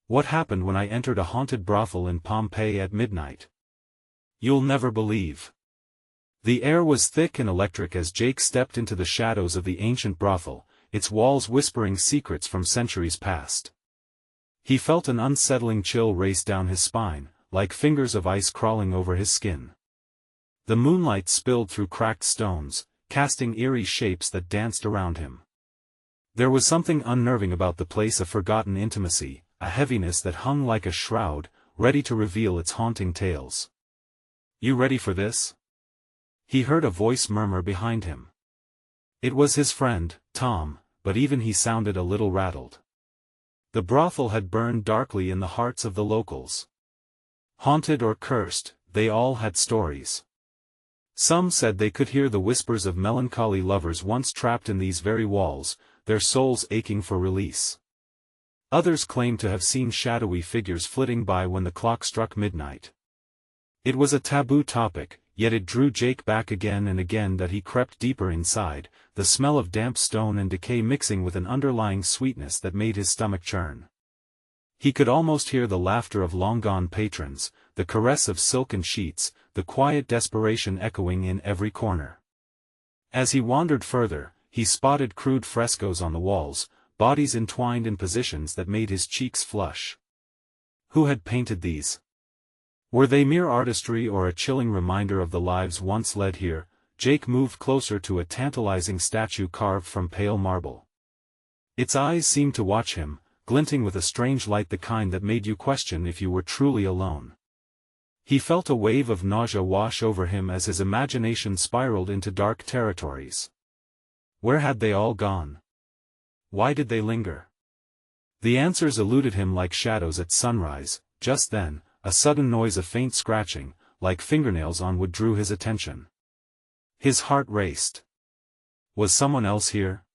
What happened when I entered a haunted brothel in Pompeii at midnight? You'll never believe. The air was thick and electric as Jake stepped into the shadows of the ancient brothel, its walls whispering secrets from centuries past. He felt an unsettling chill race down his spine, like fingers of ice crawling over his skin. The moonlight spilled through cracked stones, casting eerie shapes that danced around him. There was something unnerving about the place, a forgotten intimacy, a heaviness that hung like a shroud, ready to reveal its haunting tales. "You ready for this?" He heard a voice murmur behind him. It was his friend, Tom, but even he sounded a little rattled. The brothel had burned darkly in the hearts of the locals. Haunted or cursed, they all had stories. Some said they could hear the whispers of melancholy lovers once trapped in these very walls, their souls aching for release. Others claimed to have seen shadowy figures flitting by when the clock struck midnight. It was a taboo topic, yet it drew Jake back again and again that he crept deeper inside, the smell of damp stone and decay mixing with an underlying sweetness that made his stomach churn. He could almost hear the laughter of long-gone patrons, the caress of silken sheets, the quiet desperation echoing in every corner. As he wandered further, he spotted crude frescoes on the walls, bodies entwined in positions that made his cheeks flush. Who had painted these? Were they mere artistry or a chilling reminder of the lives once led here? Jake moved closer to a tantalizing statue carved from pale marble. Its eyes seemed to watch him, glinting with a strange light, the kind that made you question if you were truly alone. He felt a wave of nausea wash over him as his imagination spiraled into dark territories. Where had they all gone? Why did they linger? The answers eluded him like shadows at sunrise. Just then, a sudden noise of faint scratching, like fingernails on wood, drew his attention. His heart raced. Was someone else here?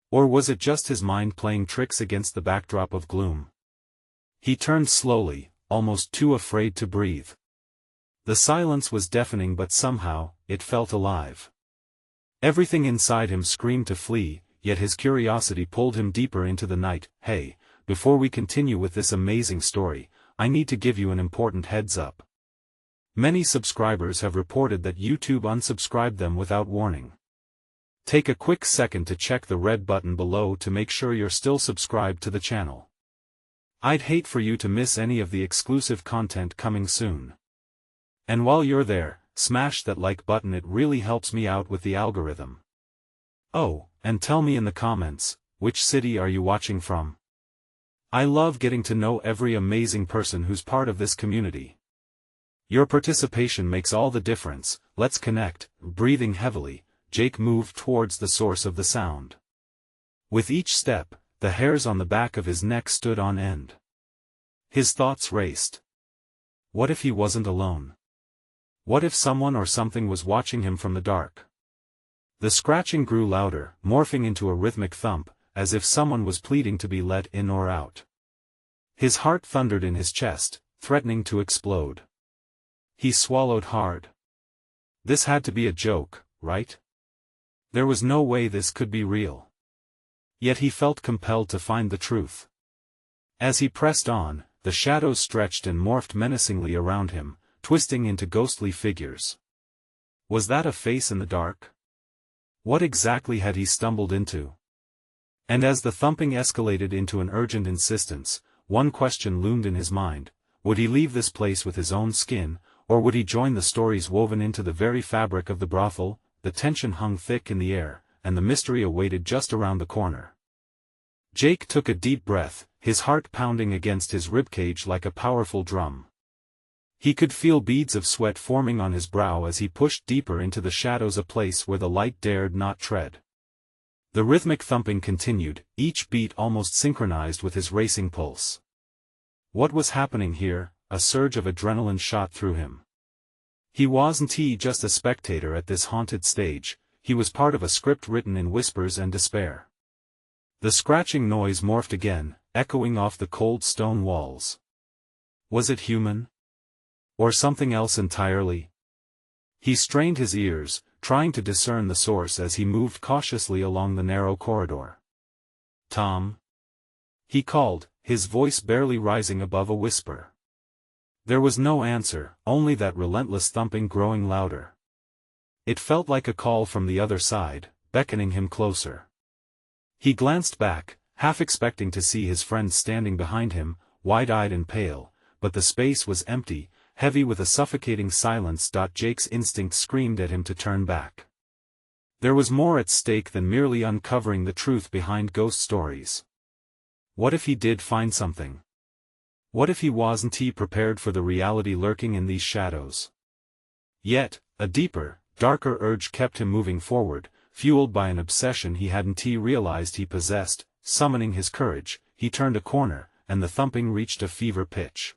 Or was it just his mind playing tricks against the backdrop of gloom? He turned slowly, almost too afraid to breathe. The silence was deafening, but somehow, it felt alive. Everything inside him screamed to flee, yet his curiosity pulled him deeper into the night. "Hey, before we continue with this amazing story, I need to give you an important heads up. Many subscribers have reported that YouTube unsubscribed them without warning. Take a quick second to check the red button below to make sure you're still subscribed to the channel. I'd hate for you to miss any of the exclusive content coming soon. And while you're there, smash that like button, it really helps me out with the algorithm. Oh, and tell me in the comments, which city are you watching from? I love getting to know every amazing person who's part of this community. Your participation makes all the difference. Let's connect. Breathing heavily, Jake moved towards the source of the sound. With each step, the hairs on the back of his neck stood on end. His thoughts raced. What if he wasn't alone? What if someone or something was watching him from the dark? The scratching grew louder, morphing into a rhythmic thump, as if someone was pleading to be let in or out. His heart thundered in his chest, threatening to explode. He swallowed hard. This had to be a joke, right? There was no way this could be real. Yet he felt compelled to find the truth. As he pressed on, the shadows stretched and morphed menacingly around him, twisting into ghostly figures. Was that a face in the dark? What exactly had he stumbled into? And as the thumping escalated into an urgent insistence, one question loomed in his mind: would he leave this place with his own skin, or would he join the stories woven into the very fabric of the brothel? The tension hung thick in the air, and the mystery awaited just around the corner. Jake took a deep breath, his heart pounding against his ribcage like a powerful drum. He could feel beads of sweat forming on his brow as he pushed deeper into the shadows, a place where the light dared not tread. The rhythmic thumping continued, each beat almost synchronized with his racing pulse. What was happening here? A surge of adrenaline shot through him. He wasn't just a spectator at this haunted stage, he was part of a script written in whispers and despair. The scratching noise morphed again, echoing off the cold stone walls. Was it human? Or something else entirely? He strained his ears, trying to discern the source as he moved cautiously along the narrow corridor. "Tom?" he called, his voice barely rising above a whisper. There was no answer, only that relentless thumping growing louder. It felt like a call from the other side, beckoning him closer. He glanced back, half expecting to see his friend standing behind him, wide-eyed and pale, but the space was empty, heavy with a suffocating silence. Jake's instinct screamed at him to turn back. There was more at stake than merely uncovering the truth behind ghost stories. What if he did find something? What if he wasn't prepared for the reality lurking in these shadows? Yet, a deeper, darker urge kept him moving forward, fueled by an obsession he hadn't realized he possessed. Summoning his courage, he turned a corner, and the thumping reached a fever pitch.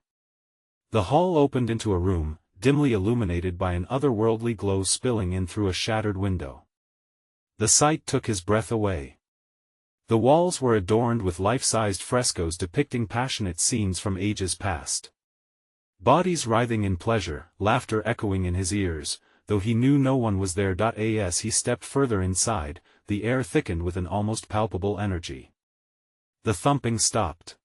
The hall opened into a room, dimly illuminated by an otherworldly glow spilling in through a shattered window. The sight took his breath away. The walls were adorned with life-sized frescoes depicting passionate scenes from ages past. Bodies writhing in pleasure, laughter echoing in his ears, though he knew no one was there. As he stepped further inside, the air thickened with an almost palpable energy. The thumping stopped.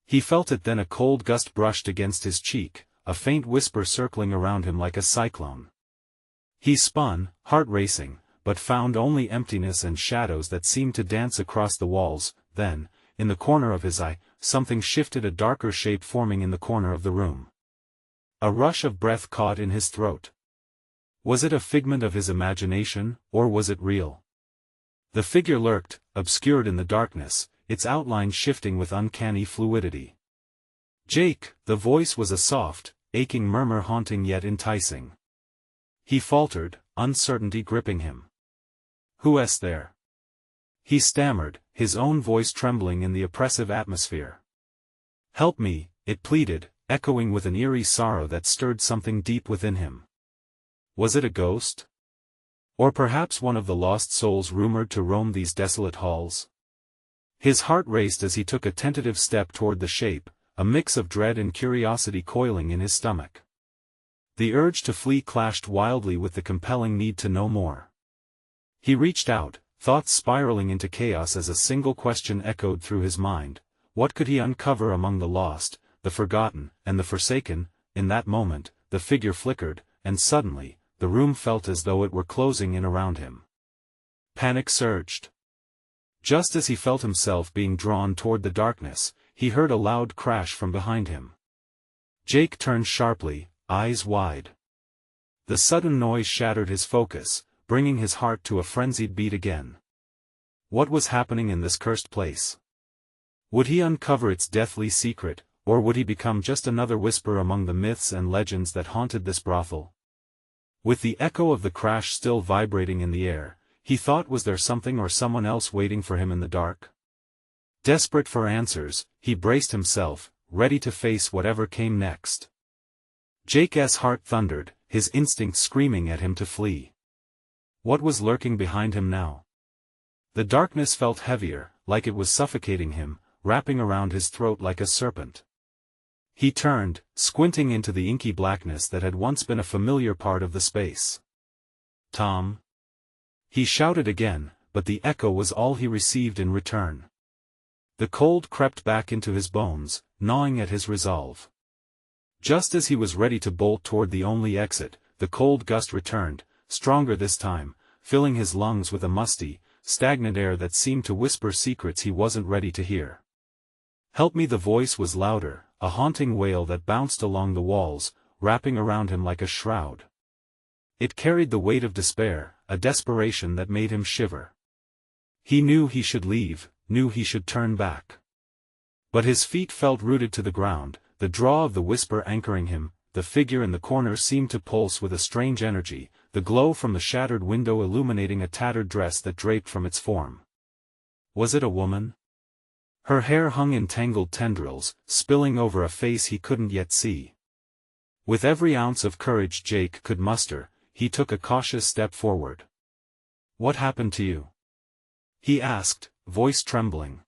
He felt it, then a cold gust brushed against his cheek, a faint whisper circling around him like a cyclone. He spun, heart racing, but found only emptiness and shadows that seemed to dance across the walls. Then, in the corner of his eye, something shifted, a darker shape forming in the corner of the room. A rush of breath caught in his throat. Was it a figment of his imagination, or was it real? The figure lurked, obscured in the darkness, its outline shifting with uncanny fluidity. "Jake," the voice was a soft, aching murmur, haunting yet enticing. He faltered, uncertainty gripping him. "Who's there?" he stammered, his own voice trembling in the oppressive atmosphere. "Help me," it pleaded, echoing with an eerie sorrow that stirred something deep within him. Was it a ghost? Or perhaps one of the lost souls rumored to roam these desolate halls? His heart raced as he took a tentative step toward the shape, a mix of dread and curiosity coiling in his stomach. The urge to flee clashed wildly with the compelling need to know more. He reached out, thoughts spiraling into chaos as a single question echoed through his mind: what could he uncover among the lost, the forgotten, and the forsaken? In that moment, the figure flickered, and suddenly, the room felt as though it were closing in around him. Panic surged. Just as he felt himself being drawn toward the darkness, he heard a loud crash from behind him. Jake turned sharply, eyes wide. The sudden noise shattered his focus, bringing his heart to a frenzied beat again. What was happening in this cursed place? Would he uncover its deathly secret, or would he become just another whisper among the myths and legends that haunted this brothel? With the echo of the crash still vibrating in the air, he thought, was there something or someone else waiting for him in the dark? Desperate for answers, he braced himself, ready to face whatever came next. Jake's heart thundered, his instincts screaming at him to flee. What was lurking behind him now? The darkness felt heavier, like it was suffocating him, wrapping around his throat like a serpent. He turned, squinting into the inky blackness that had once been a familiar part of the space. "Tom?" he shouted again, but the echo was all he received in return. The cold crept back into his bones, gnawing at his resolve. Just as he was ready to bolt toward the only exit, the cold gust returned, stronger this time, filling his lungs with a musty, stagnant air that seemed to whisper secrets he wasn't ready to hear. "Help me!" The voice was louder, a haunting wail that bounced along the walls, wrapping around him like a shroud. It carried the weight of despair, a desperation that made him shiver. He knew he should leave, knew he should turn back. But his feet felt rooted to the ground, the draw of the whisper anchoring him. The figure in the corner seemed to pulse with a strange energy, the glow from the shattered window illuminating a tattered dress that draped from its form. Was it a woman? Her hair hung in tangled tendrils, spilling over a face he couldn't yet see. With every ounce of courage Jake could muster, he took a cautious step forward. "What happened to you?" he asked, voice trembling.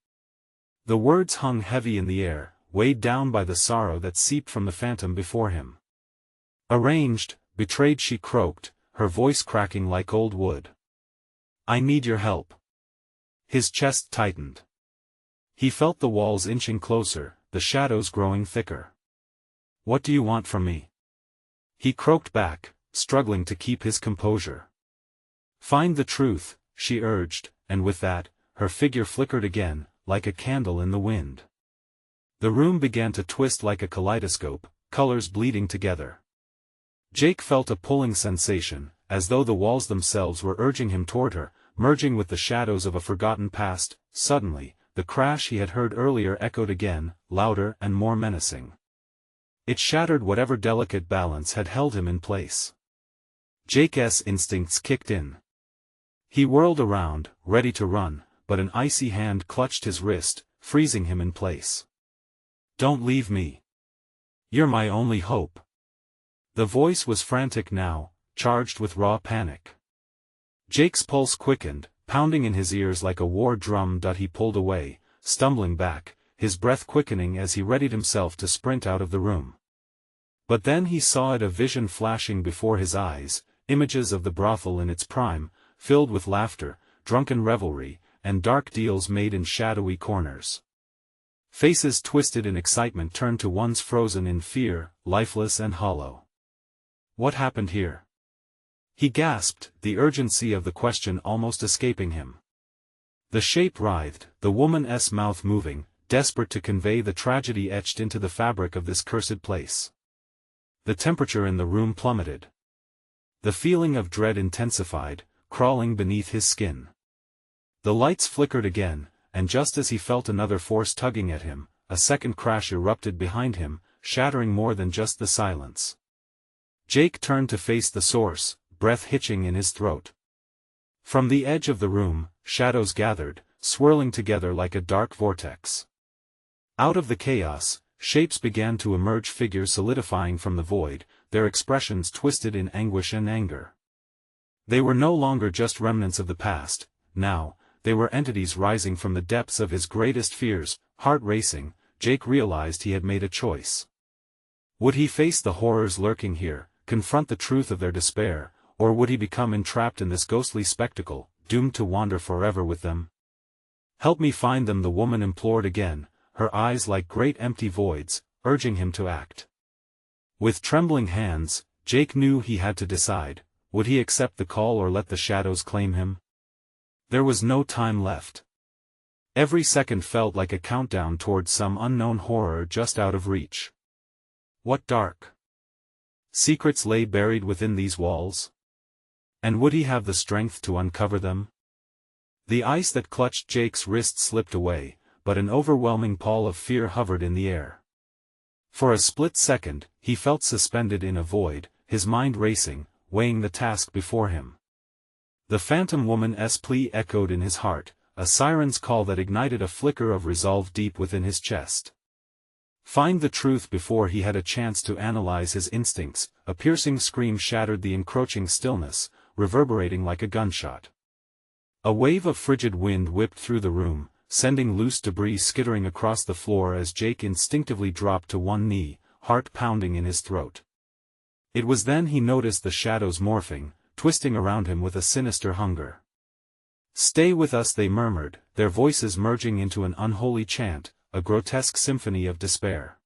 The words hung heavy in the air, weighed down by the sorrow that seeped from the phantom before him. "Arranged, betrayed," she croaked, her voice cracking like old wood. "I need your help." His chest tightened. He felt the walls inching closer, the shadows growing thicker. "What do you want from me?" he croaked back, struggling to keep his composure. "Find the truth," she urged, and with that, her figure flickered again, like a candle in the wind. The room began to twist like a kaleidoscope, colors bleeding together. Jake felt a pulling sensation, as though the walls themselves were urging him toward her, merging with the shadows of a forgotten past. Suddenly, the crash he had heard earlier echoed again, louder and more menacing. It shattered whatever delicate balance had held him in place. Jake's instincts kicked in. He whirled around, ready to run, but an icy hand clutched his wrist, freezing him in place. "Don't leave me. You're my only hope." The voice was frantic now, charged with raw panic. Jake's pulse quickened, pounding in his ears like a war drum. He pulled away, stumbling back, his breath quickening as he readied himself to sprint out of the room. But then he saw it, a vision flashing before his eyes, images of the brothel in its prime, filled with laughter, drunken revelry, and dark deals made in shadowy corners. Faces twisted in excitement turned to ones frozen in fear, lifeless and hollow. What happened here? He gasped, the urgency of the question almost escaping him. The shape writhed, the woman's mouth moving, desperate to convey the tragedy etched into the fabric of this cursed place. The temperature in the room plummeted. The feeling of dread intensified, crawling beneath his skin. The lights flickered again, and just as he felt another force tugging at him, a second crash erupted behind him, shattering more than just the silence. Jake turned to face the source, breath hitching in his throat. From the edge of the room, shadows gathered, swirling together like a dark vortex. Out of the chaos, shapes began to emerge, figures solidifying from the void, their expressions twisted in anguish and anger. They were no longer just remnants of the past, now, they were entities rising from the depths of his greatest fears. Heart racing, Jake realized he had made a choice. Would he face the horrors lurking here, confront the truth of their despair, or would he become entrapped in this ghostly spectacle, doomed to wander forever with them? "Help me find them," the woman implored again, her eyes like great empty voids, urging him to act. With trembling hands, Jake knew he had to decide, would he accept the call or let the shadows claim him? There was no time left. Every second felt like a countdown towards some unknown horror just out of reach. What dark secrets lay buried within these walls? And would he have the strength to uncover them? The ice that clutched Jake's wrist slipped away, but an overwhelming pall of fear hovered in the air. For a split second, he felt suspended in a void, his mind racing, weighing the task before him. The phantom woman's plea echoed in his heart, a siren's call that ignited a flicker of resolve deep within his chest. Find the truth before he had a chance to analyze his instincts. A piercing scream shattered the encroaching stillness, reverberating like a gunshot. A wave of frigid wind whipped through the room, sending loose debris skittering across the floor as Jake instinctively dropped to one knee, heart pounding in his throat. It was then he noticed the shadows morphing, twisting around him with a sinister hunger. "Stay with us," they murmured, their voices merging into an unholy chant, a grotesque symphony of despair.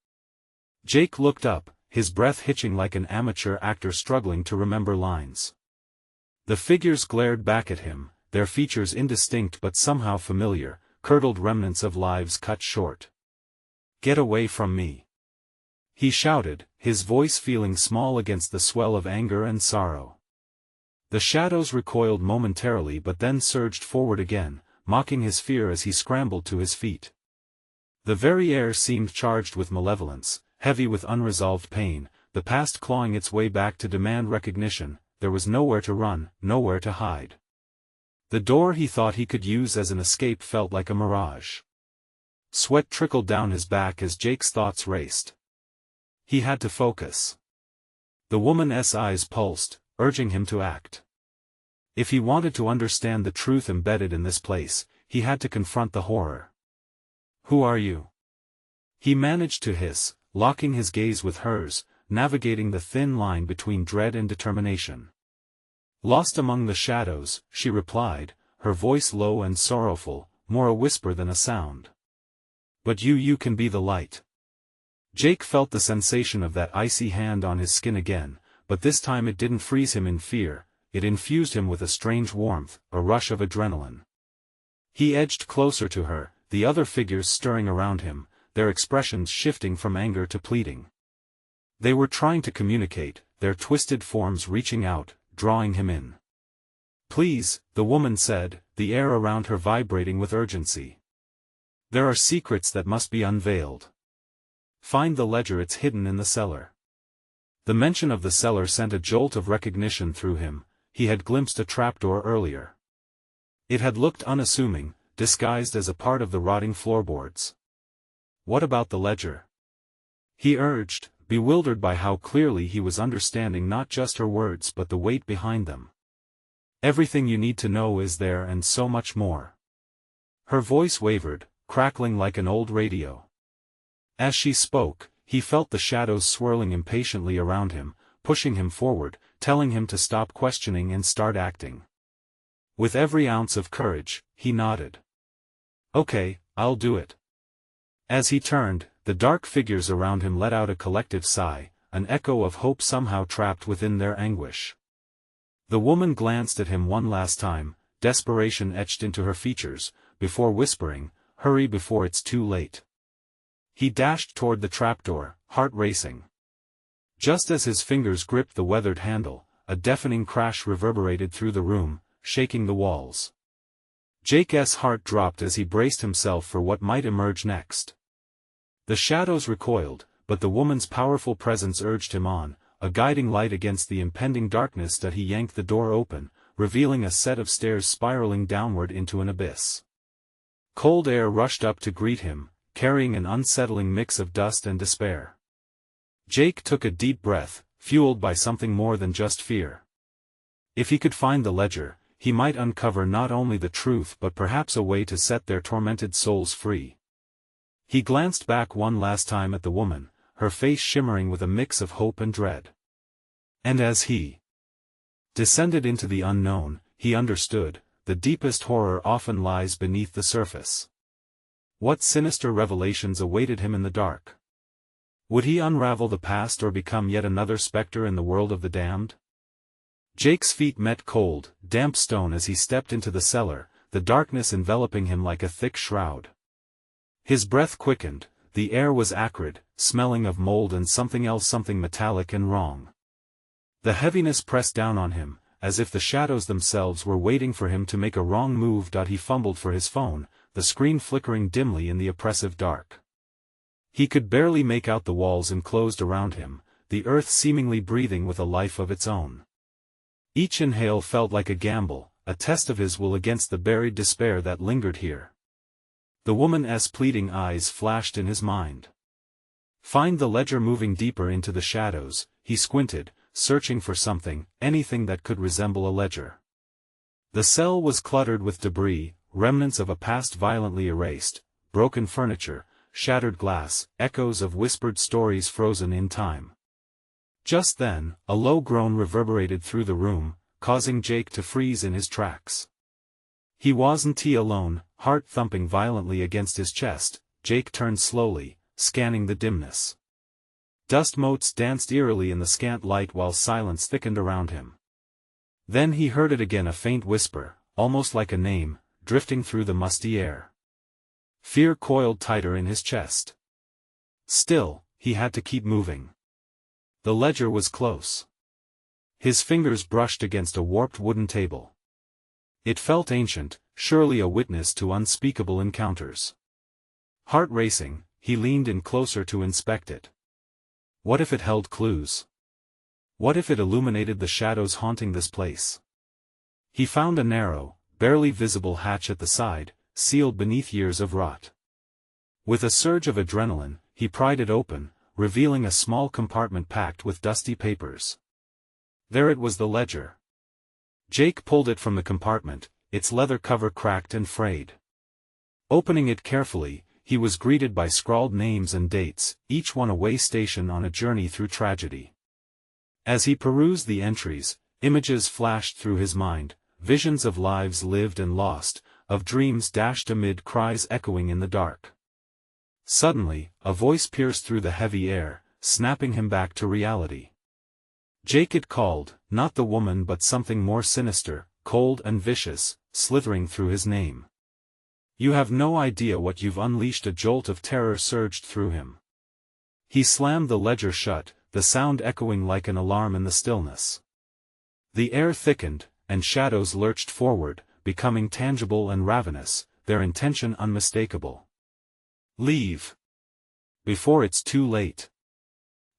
Jake looked up, his breath hitching like an amateur actor struggling to remember lines. The figures glared back at him, their features indistinct but somehow familiar, curdled remnants of lives cut short. "Get away from me!" he shouted, his voice feeling small against the swell of anger and sorrow. The shadows recoiled momentarily but then surged forward again, mocking his fear as he scrambled to his feet. The very air seemed charged with malevolence, heavy with unresolved pain, the past clawing its way back to demand recognition. There was nowhere to run, nowhere to hide. The door he thought he could use as an escape felt like a mirage. Sweat trickled down his back as Jake's thoughts raced. He had to focus. The woman's eyes pulsed, urging him to act. If he wanted to understand the truth embedded in this place, he had to confront the horror. "Who are you?" he managed to hiss, locking his gaze with hers, navigating the thin line between dread and determination. "Lost among the shadows," she replied, her voice low and sorrowful, more a whisper than a sound. But you can be the light. Jake felt the sensation of that icy hand on his skin again, but this time it didn't freeze him in fear, it infused him with a strange warmth, a rush of adrenaline. He edged closer to her, the other figures stirring around him, their expressions shifting from anger to pleading. They were trying to communicate, their twisted forms reaching out, drawing him in. "Please," the woman said, the air around her vibrating with urgency. "There are secrets that must be unveiled. Find the ledger, it's hidden in the cellar." The mention of the cellar sent a jolt of recognition through him. He had glimpsed a trapdoor earlier. It had looked unassuming, disguised as a part of the rotting floorboards. "What about the ledger?" he urged, bewildered by how clearly he was understanding not just her words but the weight behind them. "Everything you need to know is there and so much more." Her voice wavered, crackling like an old radio. As she spoke, he felt the shadows swirling impatiently around him, pushing him forward, telling him to stop questioning and start acting. With every ounce of courage, he nodded. "Okay, I'll do it." As he turned, the dark figures around him let out a collective sigh, an echo of hope somehow trapped within their anguish. The woman glanced at him one last time, desperation etched into her features, before whispering, "Hurry before it's too late." He dashed toward the trapdoor, heart racing. Just as his fingers gripped the weathered handle, a deafening crash reverberated through the room, shaking the walls. Jake's heart dropped as he braced himself for what might emerge next. The shadows recoiled, but the woman's powerful presence urged him on, a guiding light against the impending darkness that he yanked the door open, revealing a set of stairs spiraling downward into an abyss. Cold air rushed up to greet him, carrying an unsettling mix of dust and despair. Jake took a deep breath, fueled by something more than just fear. If he could find the ledger, he might uncover not only the truth but perhaps a way to set their tormented souls free. He glanced back one last time at the woman, her face shimmering with a mix of hope and dread. And as he descended into the unknown, he understood, the deepest horror often lies beneath the surface. What sinister revelations awaited him in the dark? Would he unravel the past or become yet another specter in the world of the damned? Jake's feet met cold, damp stone as he stepped into the cellar, the darkness enveloping him like a thick shroud. His breath quickened, the air was acrid, smelling of mold and something else, something metallic and wrong. The heaviness pressed down on him, as if the shadows themselves were waiting for him to make a wrong move. He fumbled for his phone, the screen flickering dimly in the oppressive dark. He could barely make out the walls enclosed around him, the earth seemingly breathing with a life of its own. Each inhale felt like a gamble, a test of his will against the buried despair that lingered here. The woman's pleading eyes flashed in his mind. Find the ledger. Moving deeper into the shadows, he squinted, searching for something, anything that could resemble a ledger. The cell was cluttered with debris, remnants of a past violently erased, broken furniture, shattered glass, echoes of whispered stories frozen in time. Just then, a low groan reverberated through the room, causing Jake to freeze in his tracks. He wasn't alone, heart thumping violently against his chest. Jake turned slowly, scanning the dimness. Dust motes danced eerily in the scant light while silence thickened around him. Then he heard it again, a faint whisper, almost like a name, drifting through the musty air. Fear coiled tighter in his chest. Still, he had to keep moving. The ledger was close. His fingers brushed against a warped wooden table. It felt ancient, surely a witness to unspeakable encounters. Heart racing, he leaned in closer to inspect it. What if it held clues? What if it illuminated the shadows haunting this place? He found a narrow, barely visible hatch at the side, sealed beneath years of rot. With a surge of adrenaline, he pried it open, revealing a small compartment packed with dusty papers. There it was, the ledger. Jake pulled it from the compartment, its leather cover cracked and frayed. Opening it carefully, he was greeted by scrawled names and dates, each one a way station on a journey through tragedy. As he perused the entries, images flashed through his mind, visions of lives lived and lost, of dreams dashed amid cries echoing in the dark. Suddenly, a voice pierced through the heavy air, snapping him back to reality. Jake, it called, not the woman but something more sinister, cold and vicious, slithering through his name. You have no idea what you've unleashed. A jolt of terror surged through him. He slammed the ledger shut, the sound echoing like an alarm in the stillness. The air thickened, and shadows lurched forward, becoming tangible and ravenous, their intention unmistakable. Leave. Before it's too late.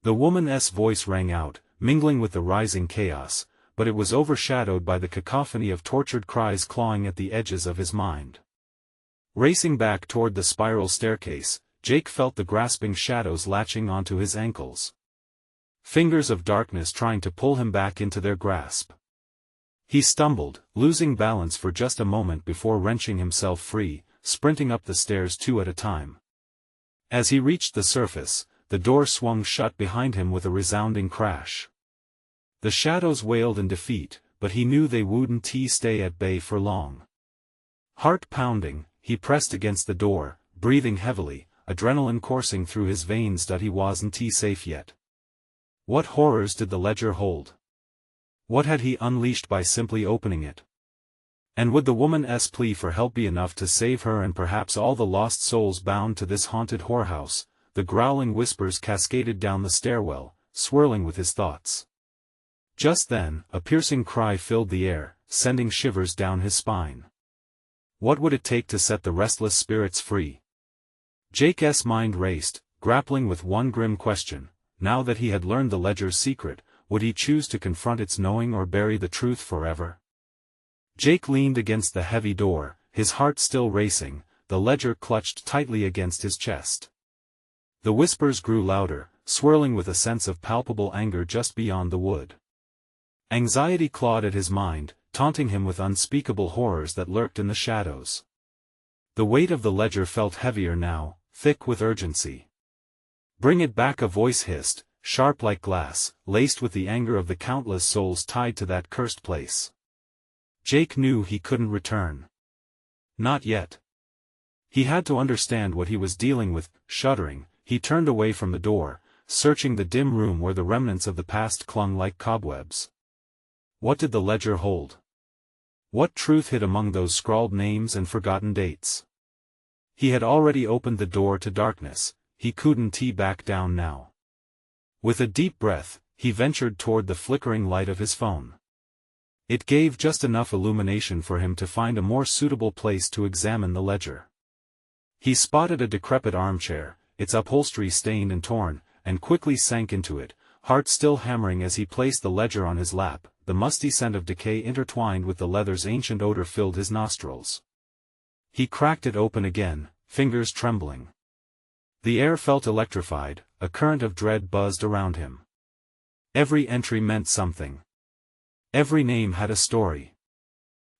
The woman's voice rang out, mingling with the rising chaos, but it was overshadowed by the cacophony of tortured cries clawing at the edges of his mind. Racing back toward the spiral staircase, Jake felt the grasping shadows latching onto his ankles. Fingers of darkness trying to pull him back into their grasp. He stumbled, losing balance for just a moment before wrenching himself free, sprinting up the stairs two at a time. As he reached the surface, the door swung shut behind him with a resounding crash. The shadows wailed in defeat, but he knew they wouldn't stay at bay for long. Heart pounding, he pressed against the door, breathing heavily, adrenaline coursing through his veins. That he wasn't safe yet. What horrors did the ledger hold? What had he unleashed by simply opening it? And would the woman's plea for help be enough to save her and perhaps all the lost souls bound to this haunted whorehouse? The growling whispers cascaded down the stairwell, swirling with his thoughts. Just then, a piercing cry filled the air, sending shivers down his spine. What would it take to set the restless spirits free? Jake's mind raced, grappling with one grim question. Now that he had learned the ledger's secret, would he choose to confront its knowing or bury the truth forever? Jake leaned against the heavy door, his heart still racing, the ledger clutched tightly against his chest. The whispers grew louder, swirling with a sense of palpable anger just beyond the wood. Anxiety clawed at his mind, taunting him with unspeakable horrors that lurked in the shadows. The weight of the ledger felt heavier now, thick with urgency. Bring it back, a voice hissed, sharp like glass, laced with the anger of the countless souls tied to that cursed place. Jake knew he couldn't return. Not yet. He had to understand what he was dealing with. Shuddering, he turned away from the door, searching the dim room where the remnants of the past clung like cobwebs. What did the ledger hold? What truth hid among those scrawled names and forgotten dates? He had already opened the door to darkness. He couldn't back down now. With a deep breath, he ventured toward the flickering light of his phone. It gave just enough illumination for him to find a more suitable place to examine the ledger. He spotted a decrepit armchair, its upholstery stained and torn, and quickly sank into it, heart still hammering as he placed the ledger on his lap. The musty scent of decay intertwined with the leather's ancient odor filled his nostrils. He cracked it open again, fingers trembling. The air felt electrified, a current of dread buzzed around him. Every entry meant something. Every name had a story.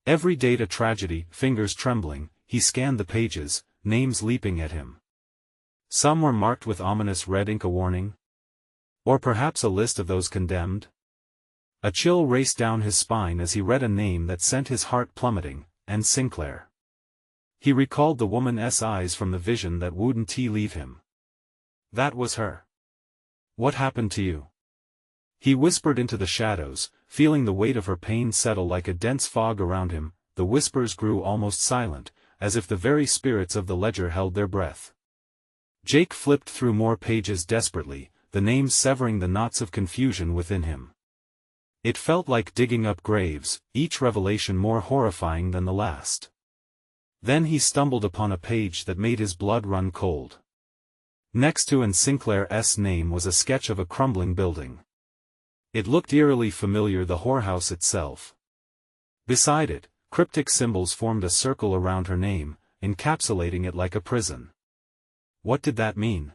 Every date a tragedy. Fingers trembling, he scanned the pages, names leaping at him. Some were marked with ominous red ink, a warning. Or perhaps a list of those condemned? A chill raced down his spine as he read a name that sent his heart plummeting, and Sinclair. He recalled the woman's eyes from the vision that wouldn't leave him. That was her. What happened to you? He whispered into the shadows, feeling the weight of her pain settle like a dense fog around him. The whispers grew almost silent, as if the very spirits of the ledger held their breath. Jake flipped through more pages desperately, the names severing the knots of confusion within him. It felt like digging up graves, each revelation more horrifying than the last. Then he stumbled upon a page that made his blood run cold. Next to Sinclair's name was a sketch of a crumbling building. It looked eerily familiar, the whorehouse itself. Beside it, cryptic symbols formed a circle around her name, encapsulating it like a prison. What did that mean?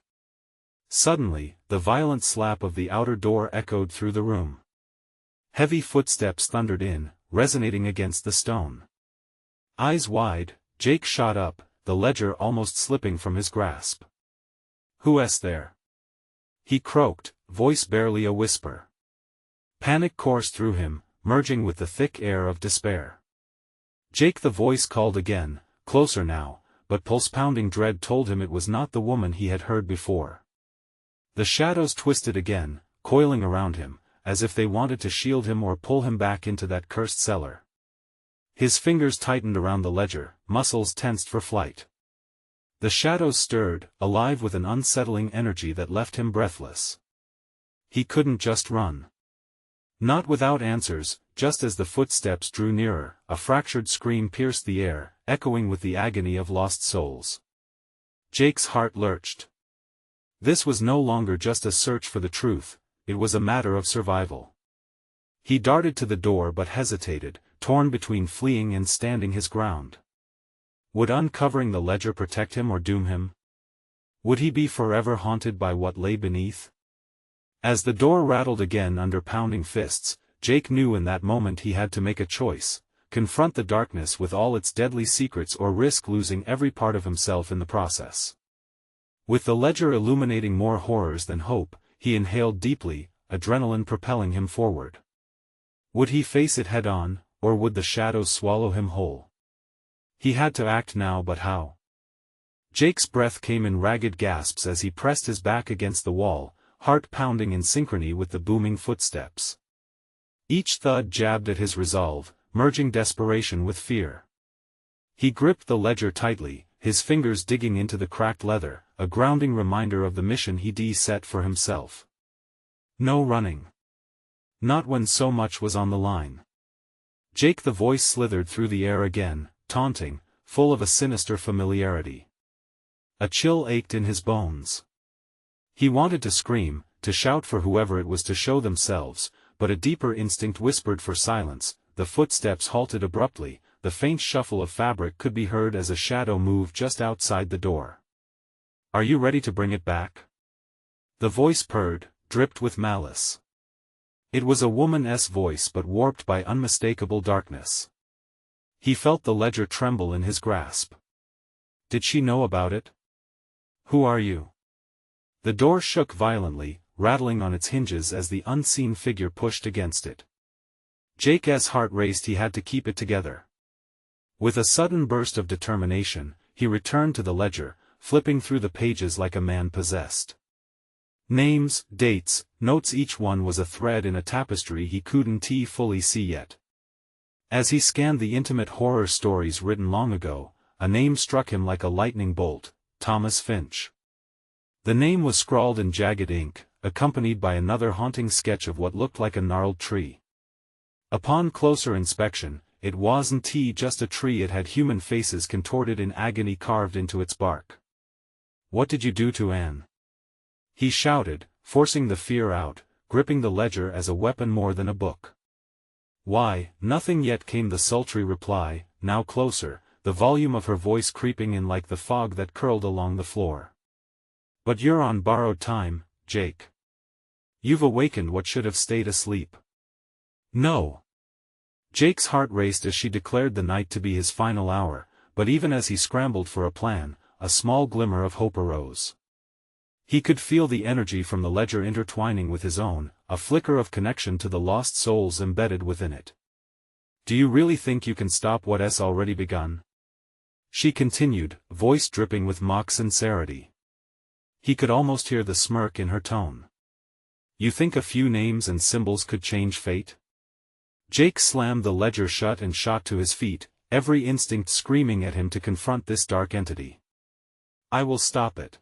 Suddenly, the violent slap of the outer door echoed through the room. Heavy footsteps thundered in, resonating against the stone. Eyes wide, Jake shot up, the ledger almost slipping from his grasp. "Who's there?" he croaked, voice barely a whisper. Panic coursed through him, merging with the thick air of despair. Jake, the voice called again, closer now, but pulse-pounding dread told him it was not the woman he had heard before. The shadows twisted again, coiling around him, as if they wanted to shield him or pull him back into that cursed cellar. His fingers tightened around the ledger, muscles tensed for flight. The shadows stirred, alive with an unsettling energy that left him breathless. He couldn't just run. Not without answers. Just as the footsteps drew nearer, a fractured scream pierced the air, echoing with the agony of lost souls. Jake's heart lurched. This was no longer just a search for the truth, it was a matter of survival. He darted to the door but hesitated, torn between fleeing and standing his ground. Would uncovering the ledger protect him or doom him? Would he be forever haunted by what lay beneath? As the door rattled again under pounding fists, Jake knew in that moment he had to make a choice: confront the darkness with all its deadly secrets or risk losing every part of himself in the process. With the ledger illuminating more horrors than hope, he inhaled deeply, adrenaline propelling him forward. Would he face it head-on, or would the shadows swallow him whole? He had to act now, but how? Jake's breath came in ragged gasps as he pressed his back against the wall, heart pounding in synchrony with the booming footsteps. Each thud jabbed at his resolve, merging desperation with fear. He gripped the ledger tightly, his fingers digging into the cracked leather, a grounding reminder of the mission he'd set for himself. No running. Not when so much was on the line. Jake, the voice slithered through the air again, taunting, full of a sinister familiarity. A chill ached in his bones. He wanted to scream, to shout for whoever it was to show themselves, but a deeper instinct whispered for silence. The footsteps halted abruptly, the faint shuffle of fabric could be heard as a shadow moved just outside the door. "Are you ready to bring it back?" The voice purred, dripped with malice. It was a woman's voice but warped by unmistakable darkness. He felt the ledger tremble in his grasp. Did she know about it? "Who are you?" The door shook violently, rattling on its hinges as the unseen figure pushed against it. Jake's heart raced. He had to keep it together. With a sudden burst of determination, he returned to the ledger, flipping through the pages like a man possessed. Names, dates, notes, each one was a thread in a tapestry he couldn't fully see yet. As he scanned the intimate horror stories written long ago, a name struck him like a lightning bolt: Thomas Finch. The name was scrawled in jagged ink, accompanied by another haunting sketch of what looked like a gnarled tree. Upon closer inspection, it wasn't just a tree. It had human faces contorted in agony carved into its bark. "What did you do to Anne?" he shouted, forcing the fear out, gripping the ledger as a weapon more than a book. "Why, nothing yet," came the sultry reply, now closer, the volume of her voice creeping in like the fog that curled along the floor. "But you're on borrowed time, Jake. You've awakened what should have stayed asleep." "No." Jake's heart raced as she declared the night to be his final hour, but even as he scrambled for a plan, a small glimmer of hope arose. He could feel the energy from the ledger intertwining with his own, a flicker of connection to the lost souls embedded within it. "Do you really think you can stop what's already begun?" she continued, voice dripping with mock sincerity. He could almost hear the smirk in her tone. "You think a few names and symbols could change fate?" Jake slammed the ledger shut and shot to his feet, every instinct screaming at him to confront this dark entity. "I will stop it.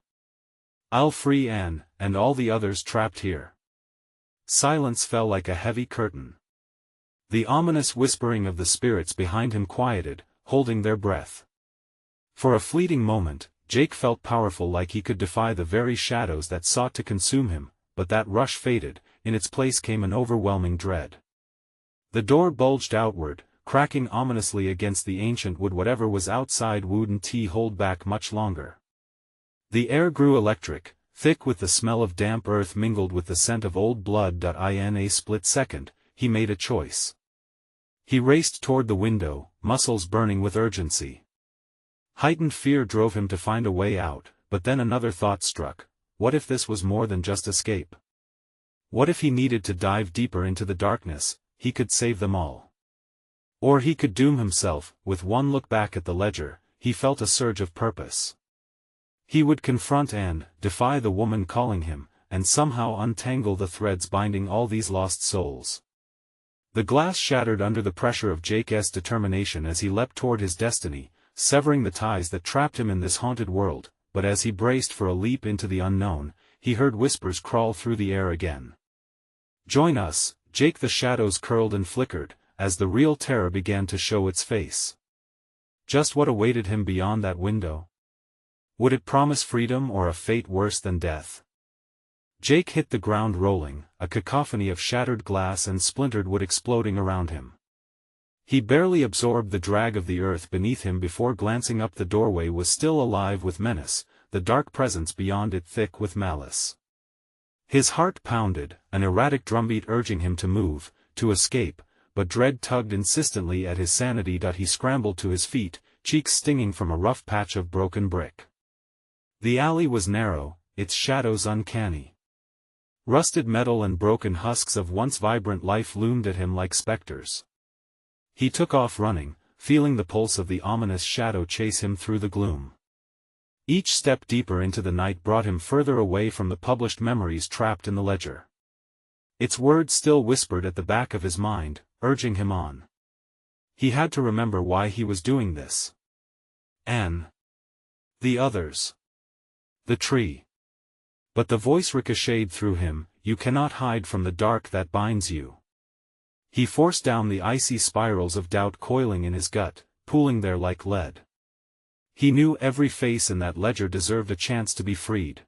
I'll free Anne, and all the others trapped here." Silence fell like a heavy curtain. The ominous whispering of the spirits behind him quieted, holding their breath. For a fleeting moment, Jake felt powerful, like he could defy the very shadows that sought to consume him, but that rush faded. In its place came an overwhelming dread. The door bulged outward, cracking ominously against the ancient wood. Whatever was outside wouldn't hold back much longer. The air grew electric, thick with the smell of damp earth mingled with the scent of old blood. In a split second, he made a choice. He raced toward the window, muscles burning with urgency. Heightened fear drove him to find a way out, but then another thought struck: what if this was more than just escape? What if he needed to dive deeper into the darkness? He could save them all. Or he could doom himself. With one look back at the ledger, he felt a surge of purpose. He would confront and defy the woman calling him, and somehow untangle the threads binding all these lost souls. The glass shattered under the pressure of Jake's determination as he leapt toward his destiny, severing the ties that trapped him in this haunted world, but as he braced for a leap into the unknown, he heard whispers crawl through the air again. "Join us, Jake." The shadows curled and flickered, as the real terror began to show its face. Just what awaited him beyond that window? Would it promise freedom or a fate worse than death? Jake hit the ground rolling, a cacophony of shattered glass and splintered wood exploding around him. He barely absorbed the drag of the earth beneath him before glancing up. The doorway was still alive with menace, the dark presence beyond it thick with malice. His heart pounded, an erratic drumbeat urging him to move, to escape, but dread tugged insistently at his sanity. He scrambled to his feet, cheeks stinging from a rough patch of broken brick. The alley was narrow, its shadows uncanny. Rusted metal and broken husks of once vibrant life loomed at him like specters. He took off running, feeling the pulse of the ominous shadow chase him through the gloom. Each step deeper into the night brought him further away from the published memories trapped in the ledger. Its words still whispered at the back of his mind, urging him on. He had to remember why he was doing this. Anne. The others. The tree. But the voice ricocheted through him, "You cannot hide from the dark that binds you." He forced down the icy spirals of doubt coiling in his gut, pooling there like lead. He knew every face in that ledger deserved a chance to be freed.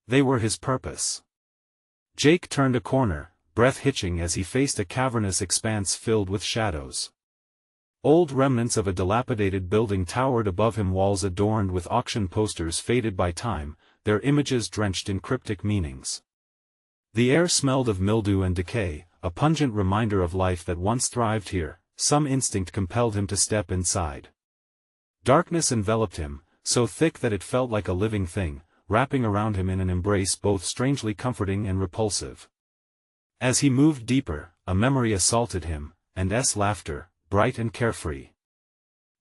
They were his purpose. Jake turned a corner, breath hitching as he faced a cavernous expanse filled with shadows. Old remnants of a dilapidated building towered above him, walls adorned with auction posters faded by time, their images drenched in cryptic meanings. The air smelled of mildew and decay, a pungent reminder of life that once thrived here. Some instinct compelled him to step inside. Darkness enveloped him, so thick that it felt like a living thing, wrapping around him in an embrace both strangely comforting and repulsive. As he moved deeper, a memory assaulted him, and laughter, bright and carefree.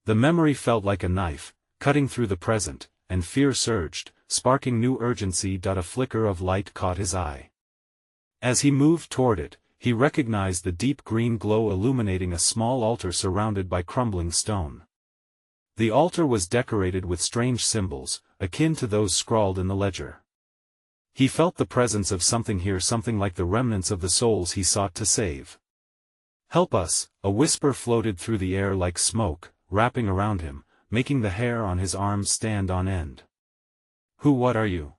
The memory felt like a knife, cutting through the present, and fear surged, sparking new urgency. A flicker of light caught his eye. As he moved toward it, he recognized the deep green glow illuminating a small altar surrounded by crumbling stone. The altar was decorated with strange symbols, akin to those scrawled in the ledger. He felt the presence of something here, something like the remnants of the souls he sought to save. "Help us," a whisper floated through the air like smoke, wrapping around him, making the hair on his arms stand on end. What are you?"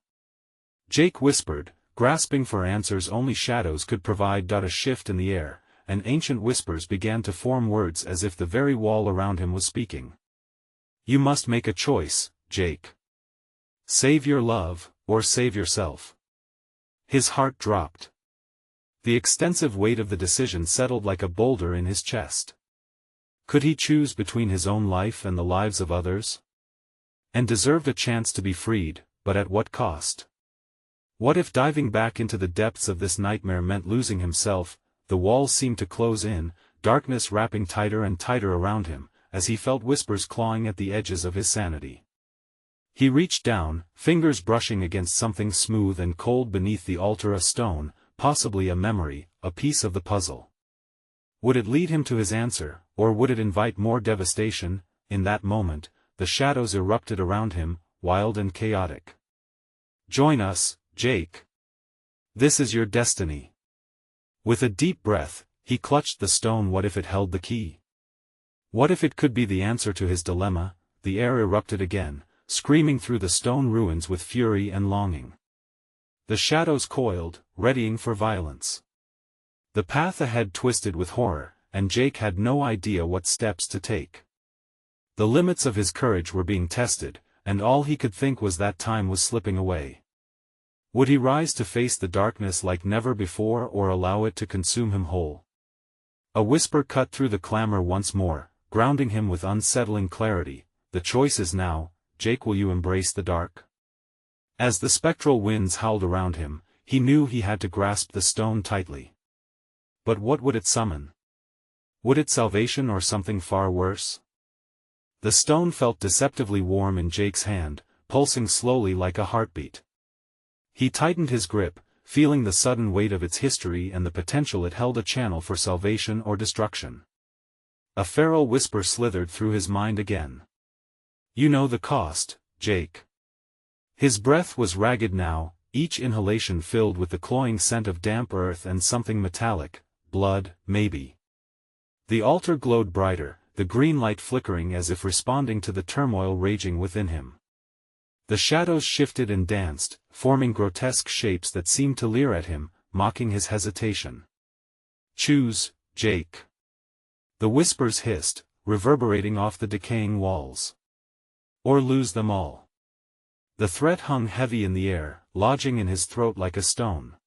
Jake whispered, grasping for answers only shadows could provide. A shift in the air, and ancient whispers began to form words as if the very wall around him was speaking. "You must make a choice, Jake. Save your love, or save yourself." His heart dropped. The extensive weight of the decision settled like a boulder in his chest. Could he choose between his own life and the lives of others? And deserved a chance to be freed, but at what cost? What if diving back into the depths of this nightmare meant losing himself? The walls seemed to close in, darkness wrapping tighter and tighter around him, as he felt whispers clawing at the edges of his sanity. He reached down, fingers brushing against something smooth and cold beneath the altar, a stone, possibly a memory, a piece of the puzzle. Would it lead him to his answer, or would it invite more devastation? In that moment, the shadows erupted around him, wild and chaotic. "Join us, Jake. This is your destiny." With a deep breath, he clutched the stone. What if it held the key? What if it could be the answer to his dilemma? The air erupted again, screaming through the stone ruins with fury and longing. The shadows coiled, readying for violence. The path ahead twisted with horror, and Jake had no idea what steps to take. The limits of his courage were being tested, and all he could think was that time was slipping away. Would he rise to face the darkness like never before, or allow it to consume him whole? A whisper cut through the clamor once more, grounding him with unsettling clarity. "The choice is now, Jake. Will you embrace the dark?" As the spectral winds howled around him, he knew he had to grasp the stone tightly. But what would it summon? Would it salvation or something far worse? The stone felt deceptively warm in Jake's hand, pulsing slowly like a heartbeat. He tightened his grip, feeling the sudden weight of its history and the potential it held, a channel for salvation or destruction. A feral whisper slithered through his mind again. "You know the cost, Jake." His breath was ragged now, each inhalation filled with the cloying scent of damp earth and something metallic, blood, maybe. The altar glowed brighter, the green light flickering as if responding to the turmoil raging within him. The shadows shifted and danced, forming grotesque shapes that seemed to leer at him, mocking his hesitation. "Choose, Jake." The whispers hissed, reverberating off the decaying walls. "Or lose them all." The threat hung heavy in the air, lodging in his throat like a stone.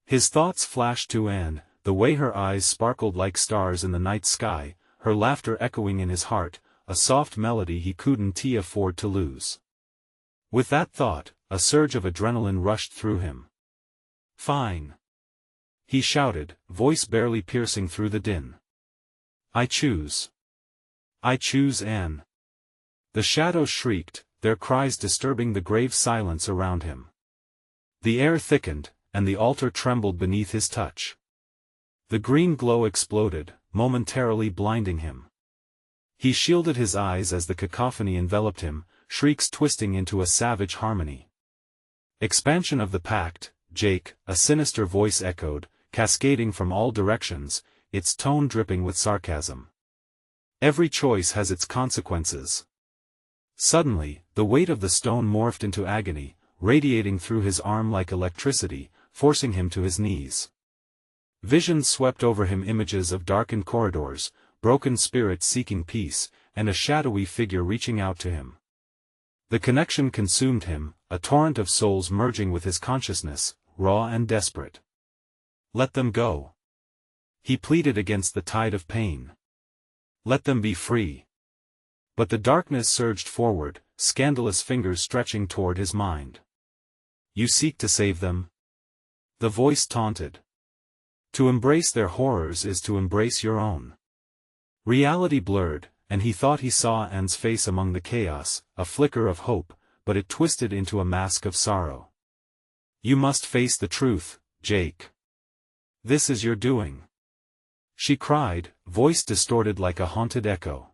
His thoughts flashed to Anne, the way her eyes sparkled like stars in the night sky, her laughter echoing in his heart, a soft melody he couldn't afford to lose. With that thought, a surge of adrenaline rushed through him. "Fine!" he shouted, voice barely piercing through the din. "I choose. I choose Anne." The shadows shrieked, their cries disturbing the grave silence around him. The air thickened, and the altar trembled beneath his touch. The green glow exploded, momentarily blinding him. He shielded his eyes as the cacophony enveloped him, shrieks twisting into a savage harmony. "Expansion of the pact, Jake," a sinister voice echoed, cascading from all directions, its tone dripping with sarcasm. "Every choice has its consequences." Suddenly, the weight of the stone morphed into agony, radiating through his arm like electricity, forcing him to his knees. Visions swept over him, images of darkened corridors, broken spirits seeking peace, and a shadowy figure reaching out to him. The connection consumed him, a torrent of souls merging with his consciousness, raw and desperate. "Let them go." He pleaded against the tide of pain. "Let them be free." But the darkness surged forward, scandalous fingers stretching toward his mind. "You seek to save them?" the voice taunted. "To embrace their horrors is to embrace your own." Reality blurred, and he thought he saw Anne's face among the chaos, a flicker of hope, but it twisted into a mask of sorrow. "You must face the truth, Jake. This is your doing," she cried, voice distorted like a haunted echo.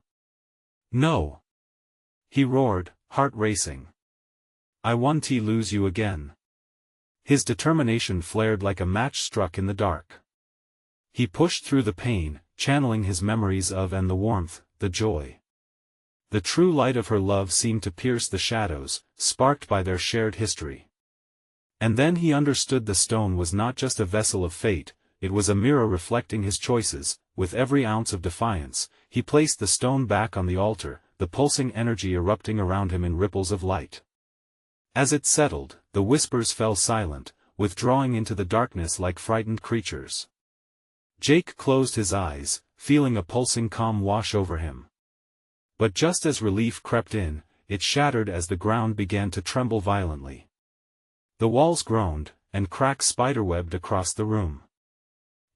"No!" he roared, heart racing. "I won't lose you again." His determination flared like a match struck in the dark. He pushed through the pain, channeling his memories of and the warmth, the joy. The true light of her love seemed to pierce the shadows, sparked by their shared history. And then he understood the stone was not just a vessel of fate, it was a mirror reflecting his choices. With every ounce of defiance, he placed the stone back on the altar, the pulsing energy erupting around him in ripples of light. As it settled, the whispers fell silent, withdrawing into the darkness like frightened creatures. Jake closed his eyes, feeling a pulsing calm wash over him. But just as relief crept in, it shattered as the ground began to tremble violently. The walls groaned, and cracks spiderwebbed across the room.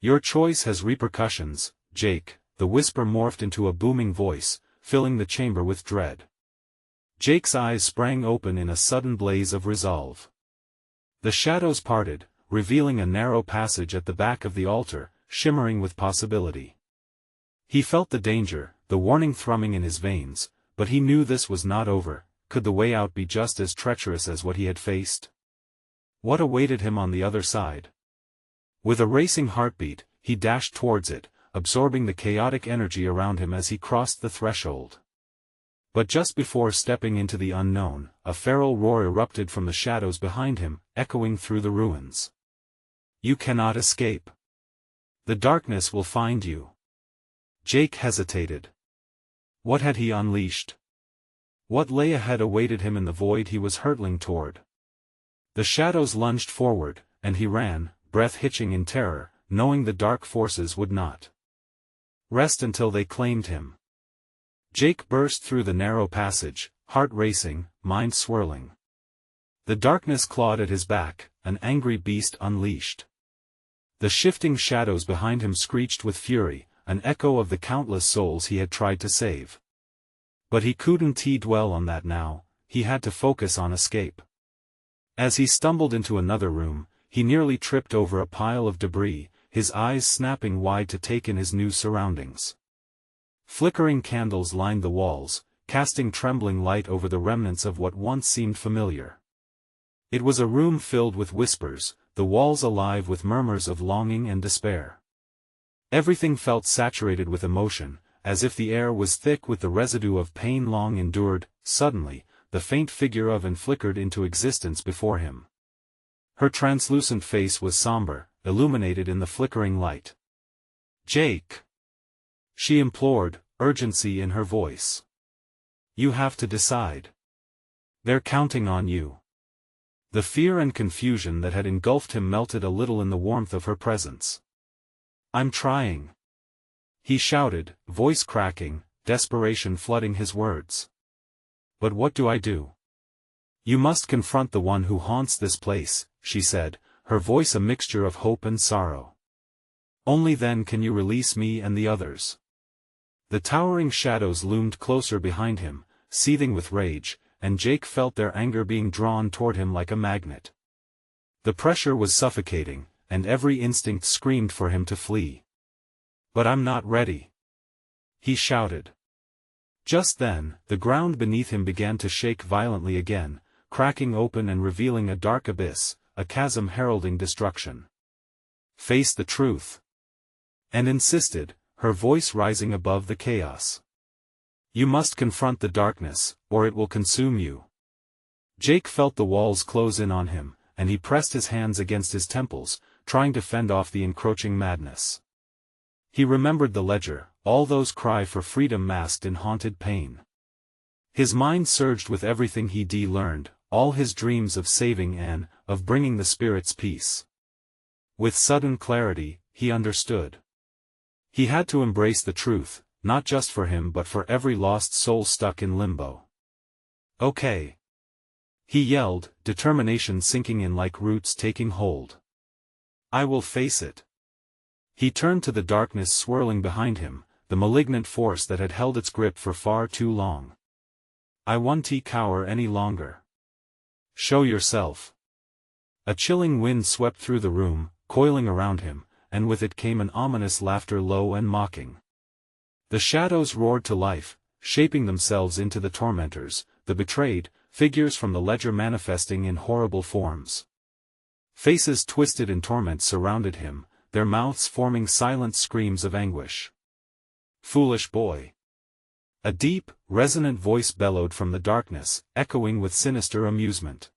"Your choice has repercussions, Jake," the whisper morphed into a booming voice, filling the chamber with dread. Jake's eyes sprang open in a sudden blaze of resolve. The shadows parted, revealing a narrow passage at the back of the altar, shimmering with possibility. He felt the danger, the warning thrumming in his veins, but he knew this was not over. Could the way out be just as treacherous as what he had faced? What awaited him on the other side? With a racing heartbeat, he dashed towards it, absorbing the chaotic energy around him as he crossed the threshold. But just before stepping into the unknown, a feral roar erupted from the shadows behind him, echoing through the ruins. "You cannot escape. The darkness will find you." Jake hesitated. What had he unleashed? What lay ahead awaited him in the void he was hurtling toward? The shadows lunged forward, and he ran, breath hitching in terror, knowing the dark forces would not rest until they claimed him. Jake burst through the narrow passage, heart racing, mind swirling. The darkness clawed at his back, an angry beast unleashed. The shifting shadows behind him screeched with fury, an echo of the countless souls he had tried to save. But he couldn't dwell on that now, he had to focus on escape. As he stumbled into another room, he nearly tripped over a pile of debris, his eyes snapping wide to take in his new surroundings. Flickering candles lined the walls, casting trembling light over the remnants of what once seemed familiar. It was a room filled with whispers, the walls alive with murmurs of longing and despair. Everything felt saturated with emotion, as if the air was thick with the residue of pain long endured. Suddenly, the faint figure of Anne flickered into existence before him. Her translucent face was somber, illuminated in the flickering light. "Jake!" she implored, urgency in her voice. "You have to decide. They're counting on you." The fear and confusion that had engulfed him melted a little in the warmth of her presence. "I'm trying," he shouted, voice cracking, desperation flooding his words. "But what do I do?" "You must confront the one who haunts this place," she said, her voice a mixture of hope and sorrow. "Only then can you release me and the others." The towering shadows loomed closer behind him, seething with rage, and Jake felt their anger being drawn toward him like a magnet. The pressure was suffocating, and every instinct screamed for him to flee. "But I'm not ready," he shouted. Just then, the ground beneath him began to shake violently again, cracking open and revealing a dark abyss, a chasm heralding destruction. "Face the truth," Anne insisted, her voice rising above the chaos. "You must confront the darkness, or it will consume you." Jake felt the walls close in on him, and he pressed his hands against his temples, trying to fend off the encroaching madness. He remembered the ledger, all those cry for freedom masked in haunted pain. His mind surged with everything he learned, all his dreams of saving Anne, of bringing the spirit's peace. With sudden clarity, he understood. He had to embrace the truth, not just for him but for every lost soul stuck in limbo. "Okay," he yelled, determination sinking in like roots taking hold. "I will face it." He turned to the darkness swirling behind him, the malignant force that had held its grip for far too long. "I won't cower any longer. Show yourself." A chilling wind swept through the room, coiling around him, and with it came an ominous laughter low and mocking. The shadows roared to life, shaping themselves into the tormentors, the betrayed, figures from the ledger manifesting in horrible forms. Faces twisted in torment surrounded him, their mouths forming silent screams of anguish. "Foolish boy!" A deep, resonant voice bellowed from the darkness, echoing with sinister amusement.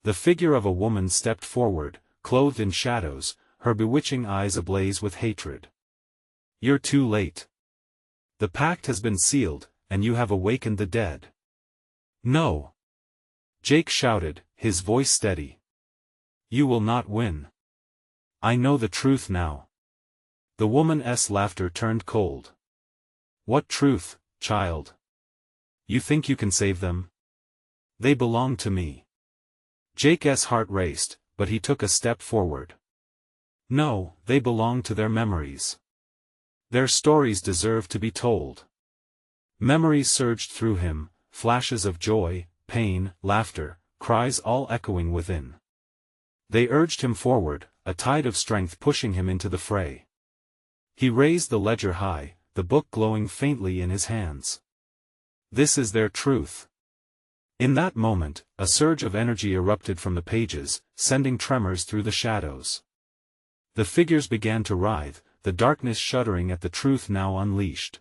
The figure of a woman stepped forward, clothed in shadows, her bewitching eyes ablaze with hatred. "You're too late. The pact has been sealed, and you have awakened the dead." "No!" Jake shouted, his voice steady. "You will not win. I know the truth now." The woman's laughter turned cold. "What truth, child? You think you can save them? They belong to me." Jake's heart raced, but he took a step forward. "No, they belong to their memories. Their stories deserve to be told." Memories surged through him, flashes of joy, pain, laughter, cries all echoing within. They urged him forward, a tide of strength pushing him into the fray. He raised the ledger high, the book glowing faintly in his hands. "This is their truth." In that moment, a surge of energy erupted from the pages, sending tremors through the shadows. The figures began to writhe, the darkness shuddering at the truth now unleashed.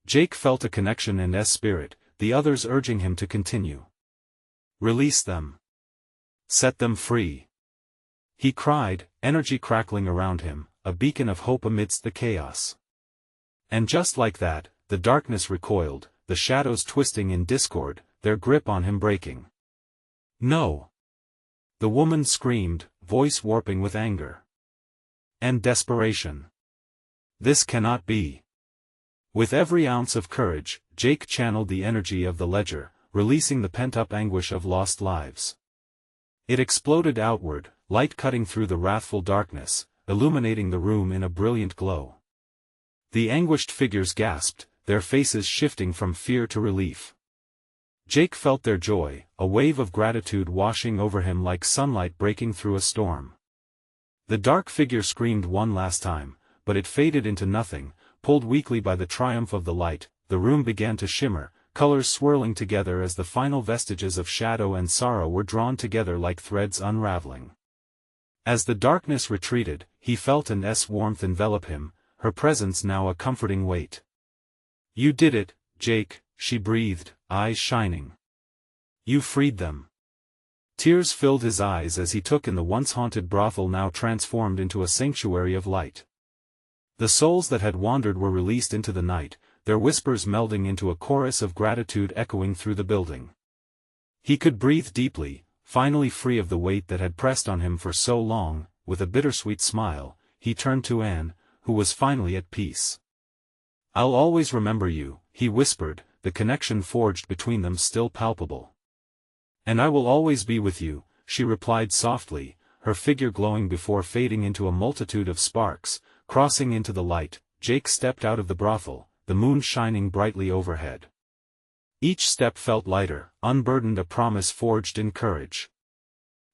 Jake felt a connection in Anne's spirit, the others urging him to continue. "Release them. Set them free," he cried, energy crackling around him, a beacon of hope amidst the chaos. And just like that, the darkness recoiled, the shadows twisting in discord, their grip on him breaking. "No!" the woman screamed, voice warping with anger and desperation. "This cannot be." With every ounce of courage, Jake channeled the energy of the ledger, releasing the pent-up anguish of lost lives. It exploded outward, light cutting through the wrathful darkness, illuminating the room in a brilliant glow. The anguished figures gasped, their faces shifting from fear to relief. Jake felt their joy, a wave of gratitude washing over him like sunlight breaking through a storm. The dark figure screamed one last time, but it faded into nothing, pulled weakly by the triumph of the light. The room began to shimmer, colors swirling together as the final vestiges of shadow and sorrow were drawn together like threads unraveling. As the darkness retreated, he felt Anne's warmth envelop him, her presence now a comforting weight. "You did it, Jake," she breathed, eyes shining. "You freed them." Tears filled his eyes as he took in the once haunted brothel now transformed into a sanctuary of light. The souls that had wandered were released into the night, their whispers melding into a chorus of gratitude echoing through the building. He could breathe deeply, finally free of the weight that had pressed on him for so long. With a bittersweet smile, he turned to Anne, who was finally at peace. "I'll always remember you," he whispered, the connection forged between them still palpable. "And I will always be with you," she replied softly, her figure glowing before fading into a multitude of sparks. Crossing into the light, Jake stepped out of the brothel, the moon shining brightly overhead. Each step felt lighter, unburdened, a promise forged in courage.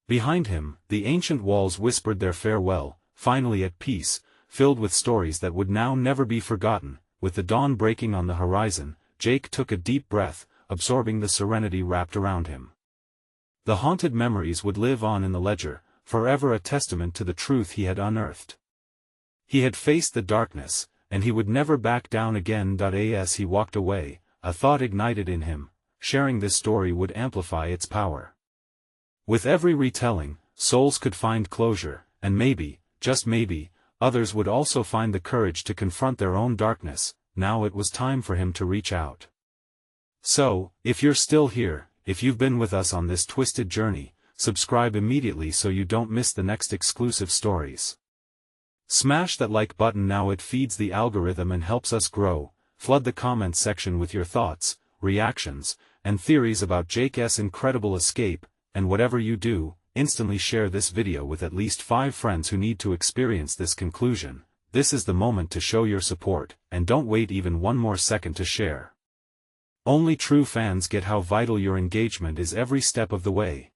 Behind him, the ancient walls whispered their farewell, finally at peace, filled with stories that would now never be forgotten. With the dawn breaking on the horizon, Jake took a deep breath, absorbing the serenity wrapped around him. The haunted memories would live on in the ledger, forever a testament to the truth he had unearthed. He had faced the darkness, and he would never back down again. As he walked away, a thought ignited in him: sharing this story would amplify its power. With every retelling, souls could find closure, and maybe, just maybe, others would also find the courage to confront their own darkness. Now it was time for him to reach out. So, if you're still here, if you've been with us on this twisted journey, subscribe immediately so you don't miss the next exclusive stories. Smash that like button now, it feeds the algorithm and helps us grow. Flood the comments section with your thoughts, reactions, and theories about Jake's incredible escape, and whatever you do, instantly share this video with at least 5 friends who need to experience this conclusion. This is the moment to show your support, and don't wait even one more second to share. Only true fans get how vital your engagement is every step of the way.